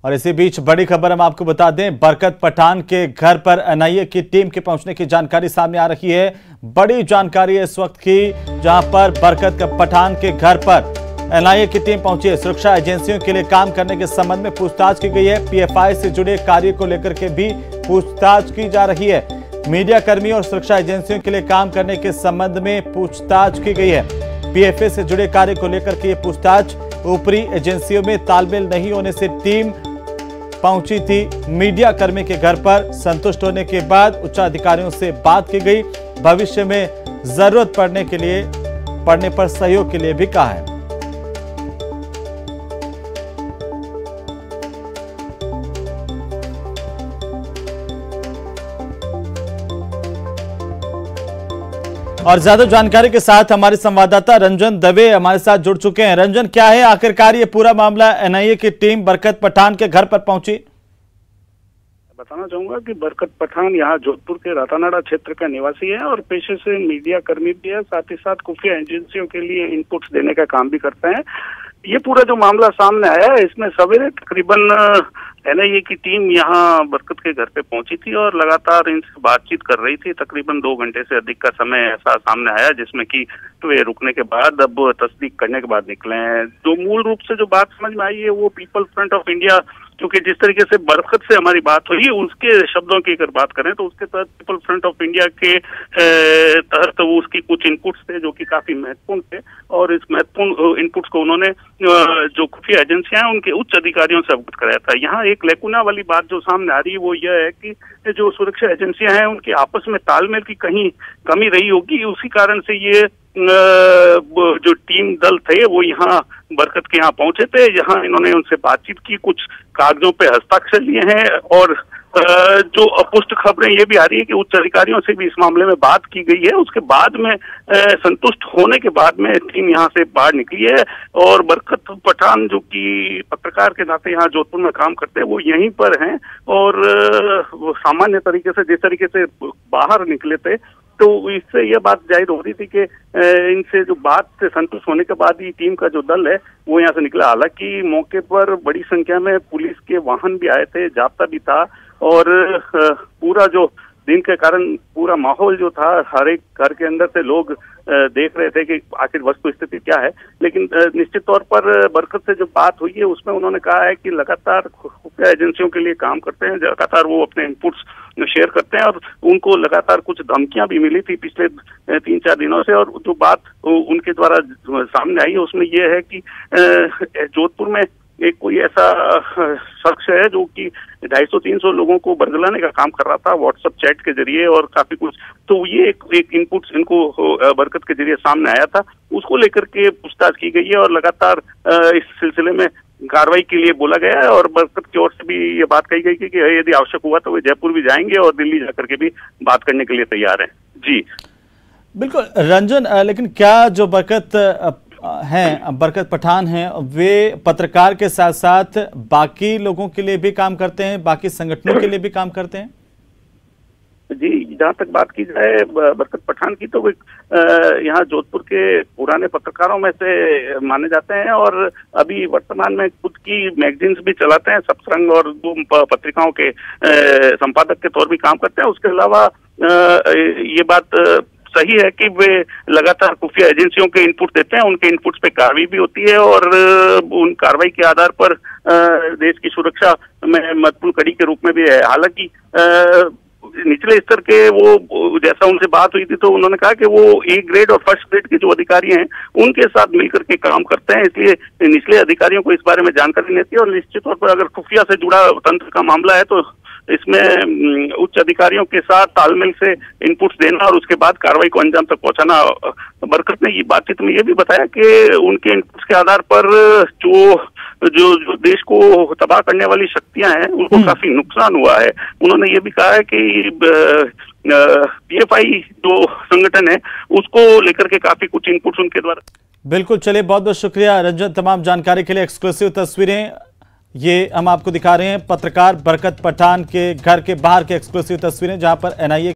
और इसी बीच बड़ी खबर हम आपको बता दें, बरकत पठान के घर पर एनआईए की टीम के पहुंचने की जानकारी सामने आ रही है। बड़ी जानकारी है इस वक्त की, जहां पर बरकत पठान के घर पर एनआईए की टीम पहुंची है। सुरक्षा एजेंसियों के लिए काम करने के संबंध में पूछताछ की गई है। पीएफआई से जुड़े कार्य को लेकर के भी पूछताछ की जा रही है। मीडिया कर्मी और सुरक्षा एजेंसियों के लिए काम करने के संबंध में पूछताछ की गई है। पीएफए से जुड़े कार्य को लेकर के ये पूछताछ, ऊपरी एजेंसियों में तालमेल नहीं होने से टीम पहुंची थी मीडिया कर्मी के घर पर। संतुष्ट होने के बाद उच्च अधिकारियों से बात की गई। भविष्य में जरूरत पड़ने पर सहयोग के लिए भी कहा है। और ज्यादा जानकारी के साथ हमारे संवाददाता रंजन दवे हमारे साथ जुड़ चुके हैं। रंजन, क्या है आखिरकार ये पूरा मामला? एनआईए की टीम बरकत पठान के घर पर पहुंची। बताना चाहूंगा कि बरकत पठान यहाँ जोधपुर के रातानाडा क्षेत्र का निवासी है और पेशे से मीडिया कर्मी भी है, साथ ही साथ खुफिया एजेंसियों के लिए इनपुट्स देने का काम भी करते हैं। ये पूरा जो मामला सामने आया है, इसमें सवेरे तकरीबन एनआईए की टीम यहाँ बरकत के घर पे पहुंची थी और लगातार इनसे बातचीत कर रही थी। तकरीबन 2 घंटे से अधिक का समय ऐसा सामने आया, जिसमें कि वे रुकने के बाद अब तस्दीक करने के बाद निकले हैं। जो मूल रूप से जो बात समझ में आई है वो पीपल फ्रंट ऑफ इंडिया, क्योंकि जिस तरीके से बरकत से हमारी बात हुई, उसके शब्दों की अगर बात करें तो उसके तहत पीपल फ्रंट ऑफ इंडिया के तहत वो उसकी कुछ इनपुट्स थे जो कि काफी महत्वपूर्ण थे और इस महत्वपूर्ण इनपुट्स को उन्होंने जो खुफिया एजेंसियां हैं उनके उच्च अधिकारियों से अवगत कराया था। यहाँ एक लेकुना वाली बात जो सामने आ रही है वो यह है कि जो सुरक्षा एजेंसियां हैं उनके आपस में तालमेल की कहीं कमी रही होगी। उसी कारण से ये जो टीम दल थे वो यहाँ बरकत के यहाँ पहुंचे थे। यहाँ इन्होंने उनसे बातचीत की, कुछ कागजों पे हस्ताक्षर लिए हैं और जो अपुष्ट खबरें ये भी आ रही है कि उच्च अधिकारियों से भी इस मामले में बात की गई है। उसके बाद में संतुष्ट होने के बाद में टीम यहाँ से बाहर निकली है और बरकत पठान जो कि पत्रकार के नाते यहाँ जोधपुर में काम करते हैं वो यहीं पर हैं और वो सामान्य तरीके से जिस तरीके से बाहर निकले थे तो इससे यह बात जाहिर हो रही थी कि इनसे जो बात से संतुष्ट होने के बाद ही टीम का जो दल है वो यहाँ से निकला। हालांकि मौके पर बड़ी संख्या में पुलिस के वाहन भी आए थे, जाब्ता भी था और पूरा जो दिन के कारण पूरा माहौल जो था, हर एक घर के अंदर से लोग देख रहे थे कि आखिर वस्तु स्थिति क्या है। लेकिन निश्चित तौर पर बरकत से जो बात हुई है उसमें उन्होंने कहा है कि लगातार खुफिया एजेंसियों के लिए काम करते हैं, लगातार वो अपने इनपुट्स शेयर करते हैं और उनको लगातार कुछ धमकियां भी मिली थी पिछले 3-4 दिनों से। और जो बात उनके द्वारा सामने आई है उसमें यह है कि जोधपुर में एक कोई ऐसा शख्स है जो कि 250-300 लोगों को बरगलाने का काम कर रहा था व्हाट्सएप चैट के जरिए और काफी कुछ। तो ये एक इनपुट इनको बरकत के जरिए सामने आया था, उसको लेकर के पूछताछ की गई है और लगातार इस सिलसिले में कार्रवाई के लिए बोला गया है। और बरकत की ओर से भी ये बात कही गई कि यदि आवश्यक हुआ तो वे जयपुर भी जाएंगे और दिल्ली जाकर के भी बात करने के लिए तैयार हैं। जी बिल्कुल रंजन, लेकिन क्या जो बरकत पठान हैं वे पत्रकार के साथ साथ बाकी लोगों के लिए भी काम करते हैं, बाकी संगठनों के लिए भी काम करते हैं? जी, जहाँ तक बात की जाए बरकत पठान की तो यहाँ जोधपुर के पुराने पत्रकारों में से माने जाते हैं और अभी वर्तमान में खुद की मैगजीन्स भी चलाते हैं, सप्तरंग और 2 पत्रिकाओं के संपादक के तौर भी काम करते हैं। उसके अलावा ये बात सही है कि वे लगातार खुफिया एजेंसियों के इनपुट देते हैं, उनके इनपुट्स पे कार्रवाई भी होती है और उन कार्रवाई के आधार पर देश की सुरक्षा में महत्वपूर्ण कड़ी के रूप में भी है। हालांकि निचले स्तर के वो जैसा उनसे बात हुई थी तो उन्होंने कहा कि वो A ग्रेड और फर्स्ट ग्रेड के जो अधिकारी हैं उनके साथ मिलकर के काम करते हैं, इसलिए निचले अधिकारियों को इस बारे में जानकारी नहीं थी। और निश्चित तौर पर अगर खुफिया से जुड़ा तंत्र का मामला है तो इसमें उच्च अधिकारियों के साथ तालमेल से इनपुट्स देना और उसके बाद कार्रवाई को अंजाम तक पहुंचाना। बरकत ने ये बातचीत में ये भी बताया कि उनके इनपुट्स के आधार पर जो देश को तबाह करने वाली शक्तियां हैं उनको काफी नुकसान हुआ है। उन्होंने ये भी कहा है कि पीएफआई जो संगठन है उसको लेकर के काफी कुछ इनपुट्स उनके द्वारा। बिल्कुल, चलिए बहुत बहुत शुक्रिया रंजन तमाम जानकारी के लिए। एक्सक्लूसिव तस्वीरें ये हम आपको दिखा रहे हैं, पत्रकार बरकत पठान के घर के बाहर की एक्सक्लूसिव तस्वीरें जहां पर एनआईए